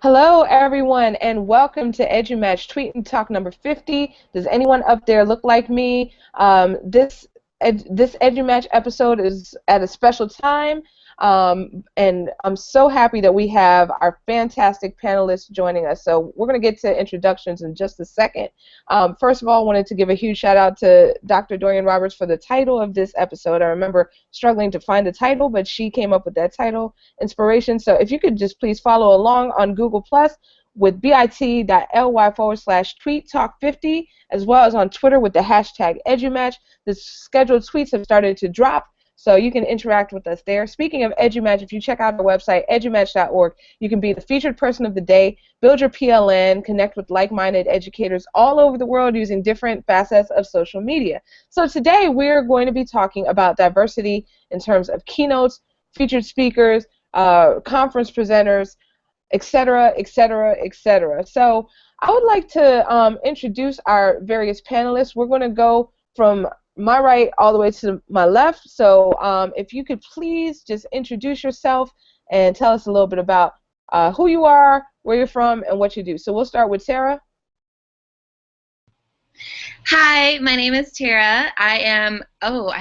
Hello, everyone, and welcome to EduMatch Tweet and Talk number 50. Does anyone up there look like me? This EduMatch episode is at a special time, and I'm so happy that we have our fantastic panelists joining us. So we're going to get to introductions in just a second. First of all, I wanted to give a huge shout out to Dr. Dorian Roberts for the title of this episode. I remember struggling to find the title, but she came up with that title inspiration. So if you could just please follow along on Google Plus with bit.ly/tweet talk50, as well as on Twitter with the hashtag EduMatch. The scheduled tweets have started to drop, so you can interact with us there. Speaking of EduMatch, if you check out our website, edumatch.org, you can be the featured person of the day, build your PLN, connect with like-minded educators all over the world using different facets of social media. So today we're going to be talking about diversity in terms of keynotes, featured speakers, conference presenters, etc., etc., etc. So I would like to introduce our various panelists. We're going to go from my right all the way to my left. So if you could please just introduce yourself and tell us a little bit about who you are, where you're from, and what you do. So we'll start with Tara. Hi, my name is Tara. I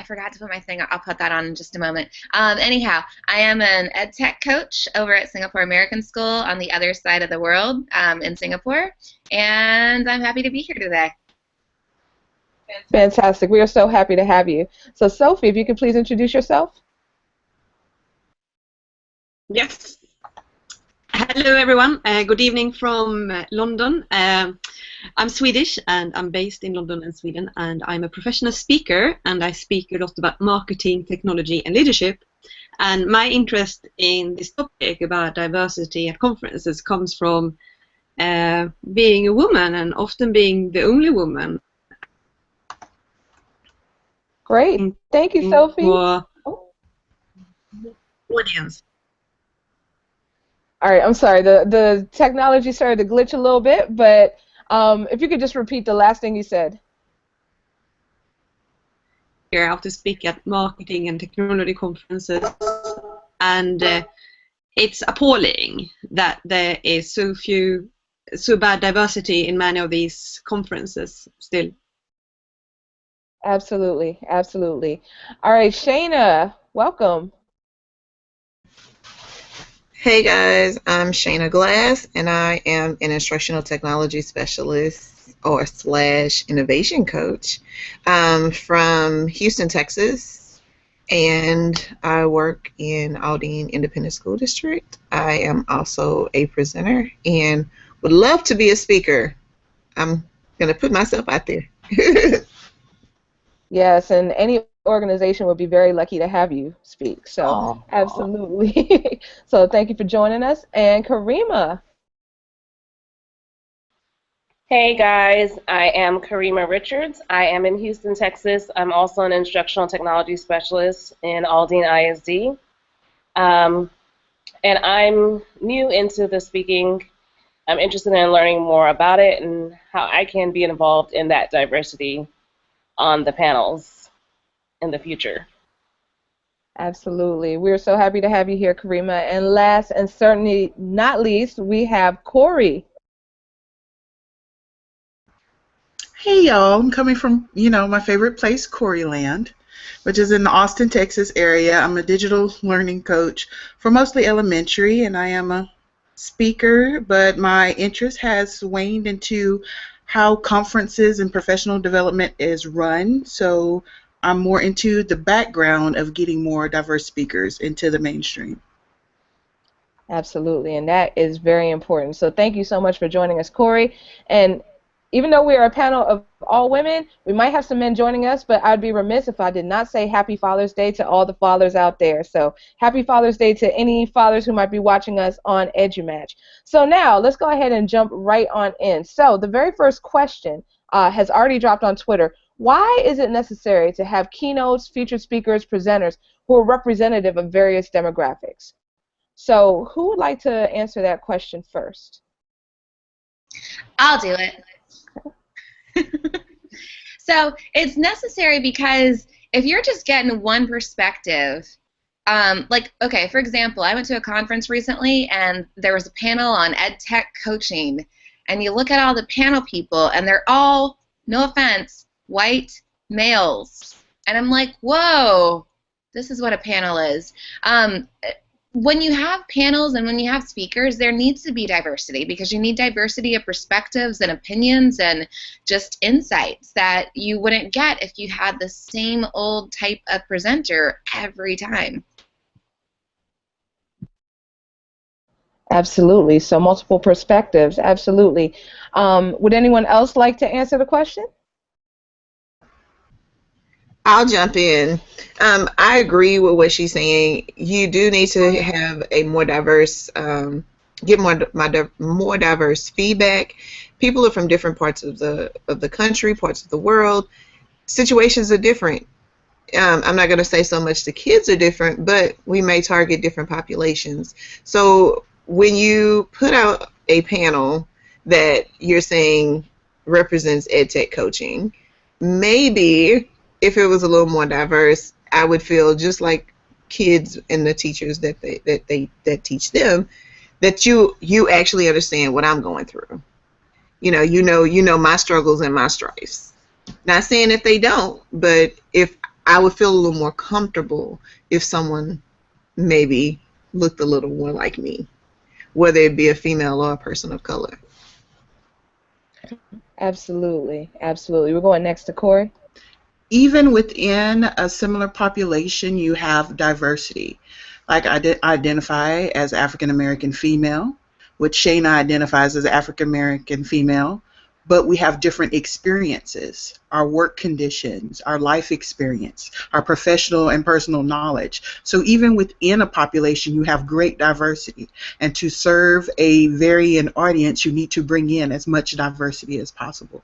forgot to put my thing. I'll put that on in just a moment. Anyhow, I am an ed tech coach over at Singapore American School on the other side of the world in Singapore, and I'm happy to be here today. Fantastic. We are so happy to have you. So Sofie, if you could please introduce yourself. Yes. Hello, everyone. Good evening from London. I'm Swedish, and I'm based in London and Sweden, and I'm a professional speaker, and I speak a lot about marketing, technology, and leadership. And my interest in this topic about diversity at conferences comes from being a woman and often being the only woman. Great. Thank you, Sofie. Audience. All right, I'm sorry. The technology started to glitch a little bit, but if you could just repeat the last thing you said. Here, out to speak at marketing and technology conferences, and it's appalling that there is so bad diversity in many of these conferences still. Absolutely, absolutely. All right, Shaina, welcome. Hey guys, I'm Shaina Glass, and I am an instructional technology specialist or / innovation coach from Houston, Texas, and I work in Aldine Independent School District. I am also a presenter and would love to be a speaker. I'm going to put myself out there. Yes, and any organization would be very lucky to have you speak. So, Aww. Absolutely. So, thank you for joining us. And Kharima. Hey guys, I am Kharima Richards. I am in Houston, Texas. I'm also an instructional technology specialist in Aldine ISD. And I'm new into the speaking. I'm interested in learning more about it and how I can be involved in that diversity on the panels in the future. Absolutely. We're so happy to have you here, Kharima. And last and certainly not least, we have Cori. Hey y'all, I'm coming from, my favorite place, Coriland, which is in the Austin, Texas area. I'm a digital learning coach for mostly elementary, and I am a speaker, but my interest has waned into how conferences and professional development is run, so I'm more into the background of getting more diverse speakers into the mainstream. Absolutely, and that is very important. So thank you so much for joining us, Cori. And even though we are a panel of all women, we might have some men joining us, but I'd be remiss if I did not say Happy Father's Day to all the fathers out there. So Happy Father's Day to any fathers who might be watching us on EduMatch. So now let's go ahead and jump right on in. So the very first question has already dropped on Twitter. Why is it necessary to have keynotes, featured speakers, presenters who are representative of various demographics? So who would like to answer that question first? I'll do it. So it's necessary because if you're just getting one perspective, like, okay, for example, I went to a conference recently and there was a panel on ed tech coaching, and you look at all the panel people and they're all, no offense, white males. And I'm like, whoa, this is what a panel is. When you have panels and when you have speakers, there needs to be diversity, because you need diversity of perspectives and opinions and just insights that you wouldn't get if you had the same old type of presenter every time. Absolutely. So multiple perspectives. Absolutely. Would anyone else like to answer the question? I'll jump in. I agree with what she's saying. You do need to have a more diverse, get more diverse feedback. People are from different parts of the country, parts of the world. Situations are different. I'm not going to say so much the kids are different, but we may target different populations. So when you put out a panel that you're saying represents ed tech coaching, maybe if it was a little more diverse, I would feel just like kids and the teachers that teach them, that you actually understand what I'm going through. You know my struggles and my strifes. Not saying if they don't, but if I would feel a little more comfortable if someone maybe looked a little more like me, whether it be a female or a person of color. Absolutely. Absolutely. We're going next to Cori. Even within a similar population, you have diversity. Like I identify as African American female, which Shaina identifies as African American female, but we have different experiences, our work conditions, our life experience, our professional and personal knowledge. So even within a population, you have great diversity. And to serve a varying audience, you need to bring in as much diversity as possible.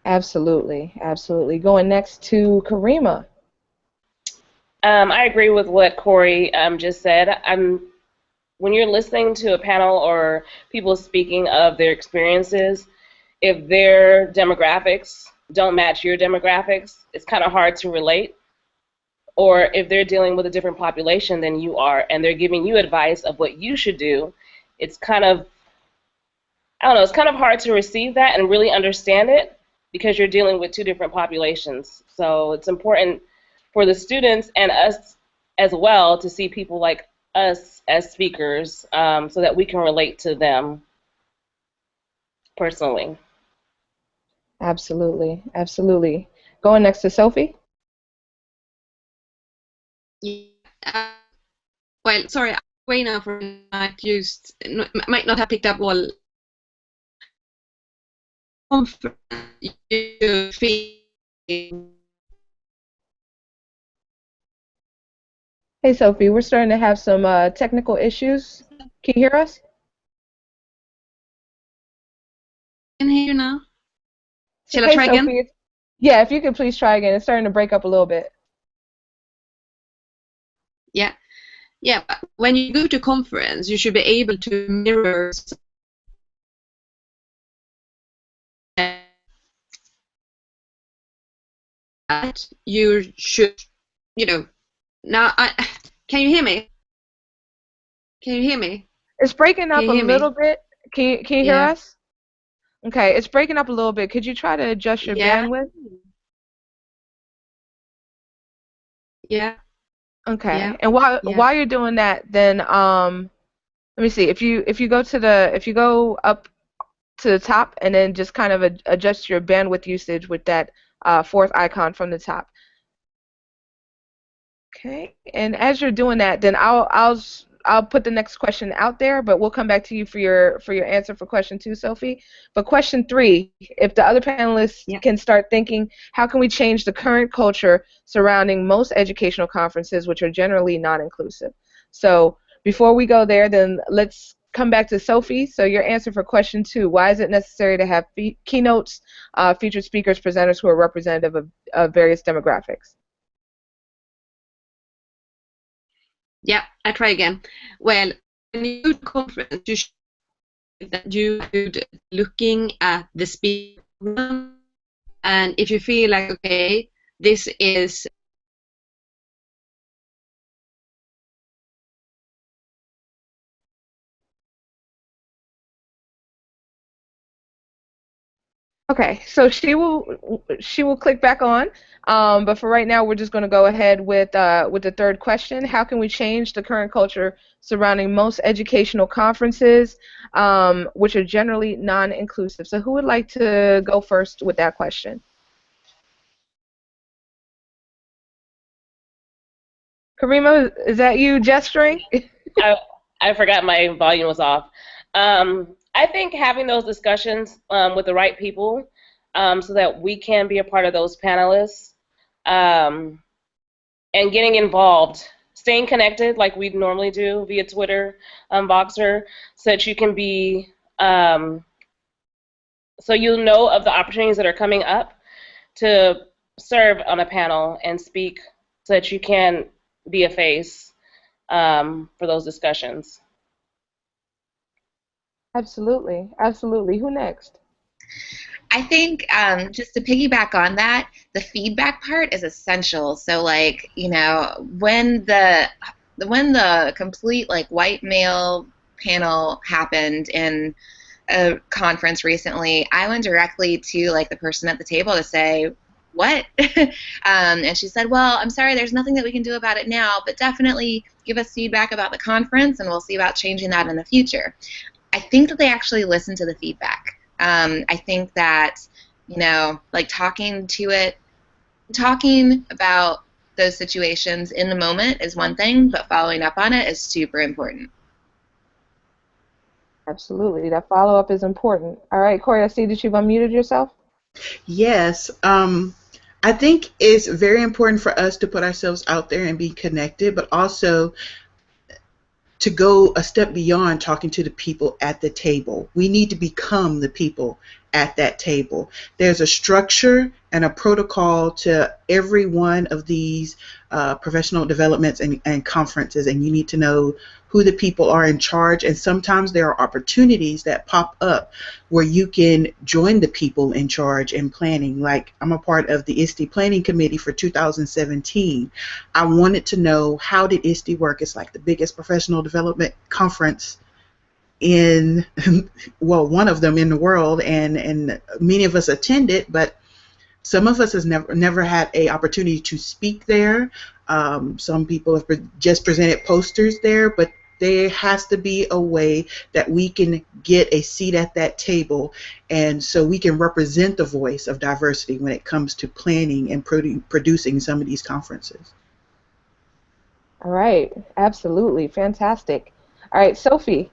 Absolutely, absolutely. Going next to Kharima. I agree with what Cori just said. When you're listening to a panel or people speaking of their experiences, if their demographics don't match your demographics, it's kind of hard to relate. Or if they're dealing with a different population than you are and they're giving you advice of what you should do, it's kind of, I don't know, it's kind of hard to receive that and really understand it, because you're dealing with two different populations. So it's important for the students and us as well to see people like us as speakers, so that we can relate to them personally. Absolutely, absolutely. Going next to Sofie. Yeah. Well, sorry, way now for might not have picked up all. You feel. Hey, Sofie, we're starting to have some technical issues. Can you hear us? Can hear you now. Shall Hey, I try again? Sofie. Yeah, if you could please try again. It's starting to break up a little bit. Yeah. Yeah. When you go to conference, you should be able to mirror that. You should, now can you hear me? Can you hear me? It's breaking up Can a you hear little me? bit. Can you hear Yeah. us? Okay, it's breaking up a little bit. Could you try to adjust your Yeah. bandwidth? Yeah. Okay. Yeah. And while you're doing that, then let me see. If you go up to the top and then just kind of adjust your bandwidth usage with that fourth icon from the top. Okay. And as you're doing that, then I'll put the next question out there, but we'll come back to you for your answer for question 2, Sofie. But question 3, if the other panelists can start thinking, how can we change the current culture surrounding most educational conferences, which are generally non-inclusive? So before we go there, then let's come back to Sofie. So your answer for question 2, why is it necessary to have keynotes, featured speakers, presenters who are representative of various demographics? Yeah, I try again. Well, when you go to conference, you should looking at the speaker, and if you feel like, okay, this is Okay, so she will click back on, but for right now, we're just going to go ahead with the third question. How can we change the current culture surrounding most educational conferences, which are generally non-inclusive? So who would like to go first with that question? Karima, is that you gesturing? I, I forgot my volume was off. I think having those discussions with the right people so that we can be a part of those panelists um, and getting involved, staying connected like we normally do via Twitter, Voxer, so that you can be, so you'll know of the opportunities that are coming up to serve on a panel and speak so that you can be a face for those discussions. Absolutely, absolutely. Who next? I think just to piggyback on that, the feedback part is essential. So, like, you know, when the complete like white male panel happened in a conference recently, I went directly to like the person at the table to say, what? And she said, well, I'm sorry, there's nothing that we can do about it now, but definitely give us feedback about the conference and we'll see about changing that in the future. I think that they actually listen to the feedback. I think that, you know, like talking about those situations in the moment is one thing, but following up on it is super important. Absolutely, that follow-up is important. All right, Cori, I see that you've unmuted yourself. Yes. I think it's very important for us to put ourselves out there and be connected, but also to go a step beyond talking to the people at the table. We need to become the people at that table. There's a structure and a protocol to every one of these professional developments and conferences, and you need to know who the people are in charge, and sometimes there are opportunities that pop up where you can join the people in charge in planning. Like, I'm a part of the ISTE Planning Committee for 2017. I wanted to know, how did ISTE work? It's like the biggest professional development conference in, well, one of them in the world, and many of us attended, but some of us has never had a opportunity to speak there. Some people have just presented posters there, but there has to be a way that we can get a seat at that table, and so we can represent the voice of diversity when it comes to planning and producing some of these conferences. All right, absolutely, fantastic. All right, Sofie.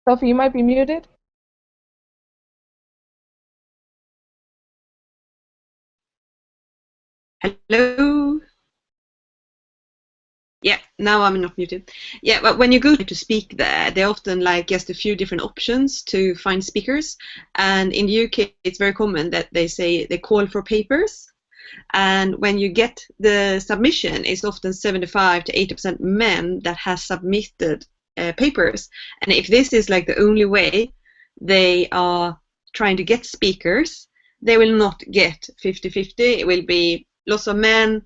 Sofie, you might be muted. Hello. Yeah, now I'm not muted. Yeah, but when you go to speak there, they often like just a few different options to find speakers. And in the UK, it's very common that they say they call for papers. And when you get the submission, it's often 75 to 80% men that has submitted papers. And if this is like the only way they are trying to get speakers, they will not get 50-50. It will be lots of men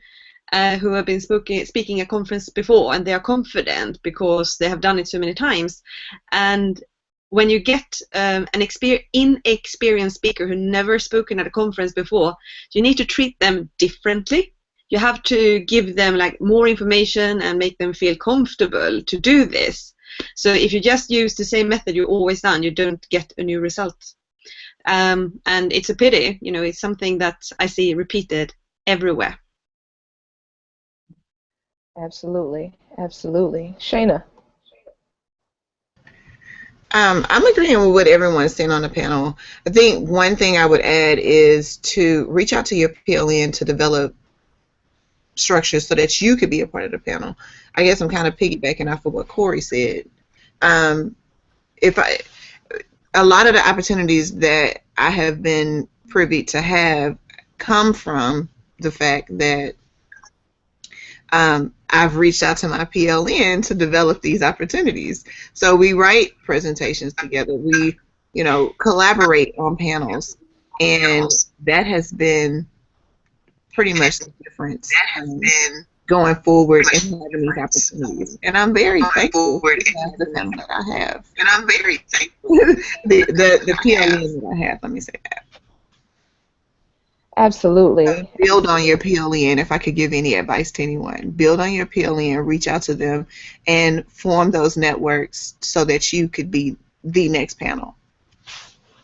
who have been speaking at conference before, and they are confident because they have done it so many times. And when you get an inexperienced speaker who never spoken at a conference before, you need to treat them differently. You have to give them like more information and make them feel comfortable to do this. So if you just use the same method you've always done, you don't get a new result. And it's a pity, you know, it's something that I see repeated everywhere. Absolutely, absolutely. Shaina. I'm agreeing with what everyone's saying on the panel. I think one thing I would add is to reach out to your PLN to develop structures so that you could be a part of the panel. I guess I'm kind of piggybacking off of what Cori said. A lot of the opportunities that I have been privy to have come from the fact that I've reached out to my PLN to develop these opportunities. So we write presentations together. We, collaborate on panels, and that has been pretty much the difference going forward and having these opportunities. And I'm very thankful for the family that I have. And I'm very thankful the PLN that I have. Let me say that. Absolutely. Build on your PLN. If I could give any advice to anyone, build on your PLN, reach out to them, and form those networks so that you could be the next panel.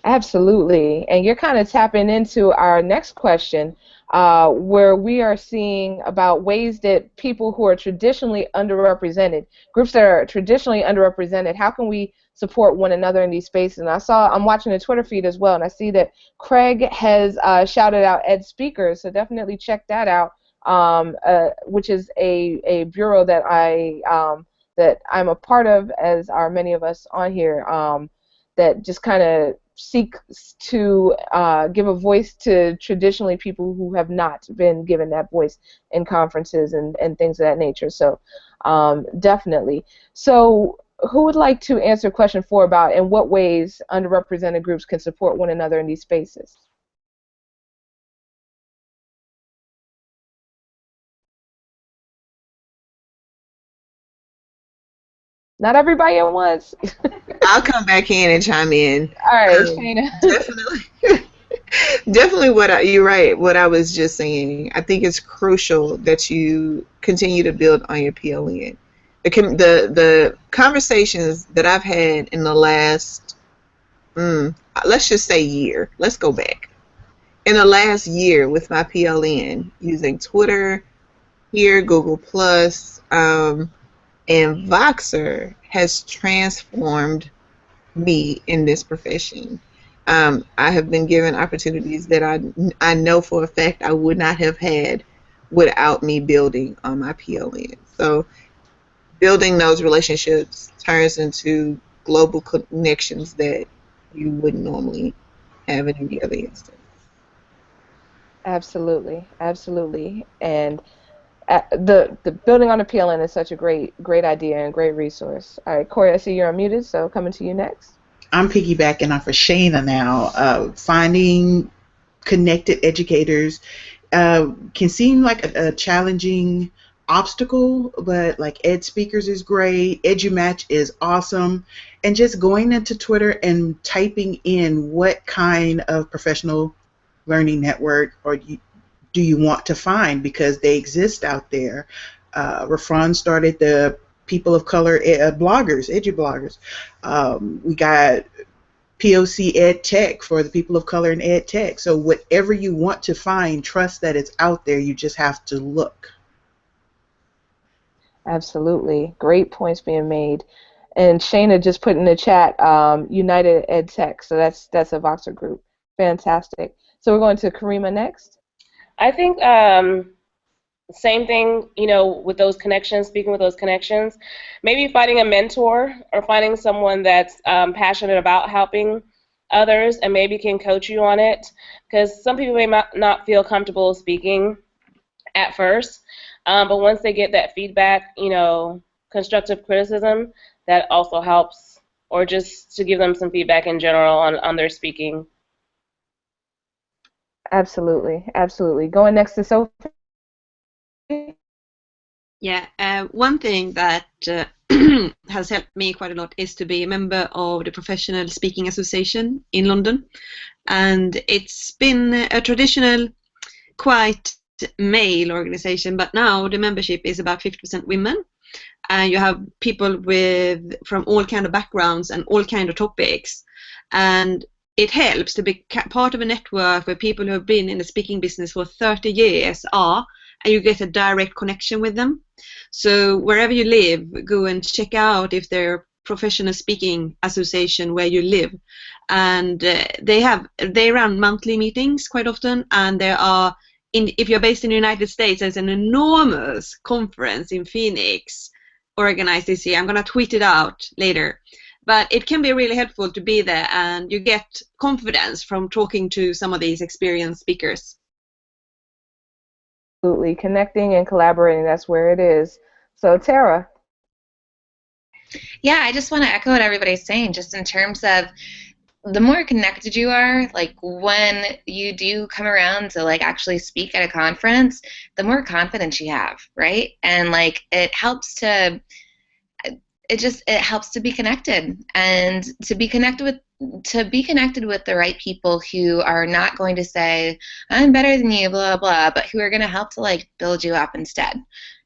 Absolutely. And you're kind of tapping into our next question, where we are seeing about ways that people who are traditionally underrepresented, groups that are traditionally underrepresented, how can we support one another in these spaces? And I'm watching the Twitter feed as well, and I see that Craig has shouted out Ed Speakers, so definitely check that out, which is a bureau that I'm a part of, as are many of us on here, that just kind of seeks to give a voice to traditionally people who have not been given that voice in conferences and things of that nature. So definitely. So who would like to answer question 4 about in what ways underrepresented groups can support one another in these spaces? Not everybody at once. I'll come back in and chime in. All right, Shaina. Definitely you're right, what I was just saying. I think it's crucial that you continue to build on your PLN. The conversations that I've had in the last, let's just say year. Let's go back. In the last year with my PLN, using Twitter, here, Google+, and Voxer has transformed me in this profession. I have been given opportunities that I know for a fact I would not have had without me building on my PLN. So building those relationships turns into global connections that you wouldn't normally have in any other instance. Absolutely, absolutely. And the building on a PLN is such a great idea and great resource. All right, Cori, I see you're unmuted, so coming to you next. I'm piggybacking off of Shaina now. Finding connected educators can seem like a challenging obstacle, but like Ed Speakers is great, EduMatch is awesome, and just going into Twitter and typing in what kind of professional learning network do you want to find, because they exist out there. Rafran started the People of Color bloggers, edu-bloggers. We got POC Ed Tech for the people of color in Ed Tech. So whatever you want to find, trust that it's out there. You just have to look. Absolutely. Great points being made. And Shaina just put in the chat, United Ed Tech. So that's a Voxer group. Fantastic. So we're going to Kharima next. I think same thing, with those connections, speaking with those connections, maybe finding a mentor or finding someone that's passionate about helping others and maybe can coach you on it, because some people may not feel comfortable speaking at first, but once they get that feedback, constructive criticism, that also helps, or just to give them some feedback in general on their speaking. Absolutely, absolutely. Going next to Sofie. Yeah, one thing that has helped me quite a lot is to be a member of the Professional Speaking Association in London. And it's been a traditional, quite male organization, but now the membership is about 50% women. And you have people from all kind of backgrounds and all kind of topics. And it helps to be part of a network where people who have been in the speaking business for 30 years are, and you get a direct connection with them. So wherever you live, go and check out if they're a professional speaking association where you live. And they run monthly meetings quite often, and if you're based in the United States, there's an enormous conference in Phoenix organized this year. I'm going to tweet it out later. But it can be really helpful to be there, and you get confidence from talking to some of these experienced speakers. Absolutely. Connecting and collaborating, that's where it is. So, Tara. Yeah, I just want to echo what everybody's saying, just in terms of the more connected you are, like when you do come around to like actually speak at a conference, the more confidence you have, right? And like it helps to be connected and to be connected with the right people who are not going to say I'm better than you, blah blah, but who are going to help to like build you up instead.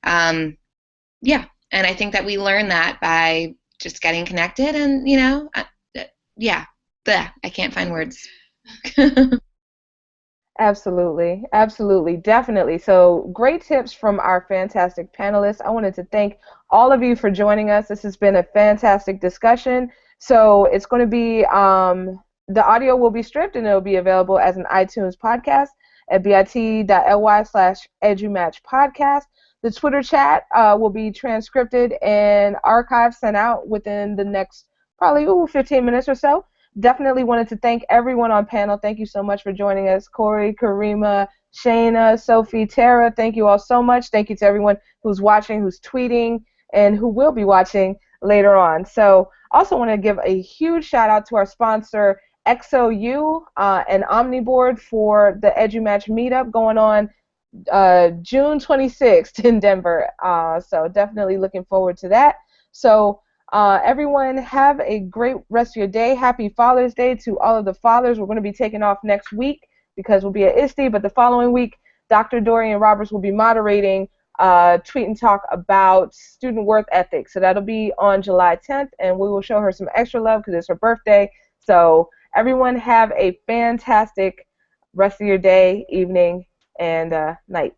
Yeah, and I think that we learn that by just getting connected, and yeah, I can't find words. Absolutely, absolutely, definitely. So great tips from our fantastic panelists. I wanted to thank all of you for joining us. This has been a fantastic discussion. So it's going to be, the audio will be stripped and it will be available as an iTunes podcast at bit.ly/edumatchpodcast. The Twitter chat will be transcribed and archived, sent out within the next probably 15 minutes or so. Definitely wanted to thank everyone on panel. Thank you so much for joining us. Cori, Kharima, Shaina, Sofie, Tara, thank you all so much. Thank you to everyone who's watching, who's tweeting, and who will be watching later on. So also want to give a huge shout out to our sponsor, XOU, and Omniboard for the EduMatch meetup going on June 26th in Denver. So definitely looking forward to that. So everyone have a great rest of your day. Happy Father's Day to all of the fathers. We're going to be taking off next week because we'll be at ISTE, but the following week, Dr. Dorian Roberts will be moderating Tweet and Talk about student worth ethics. So that'll be on July 10th, and we will show her some extra love because it's her birthday. So everyone have a fantastic rest of your day, evening, and night.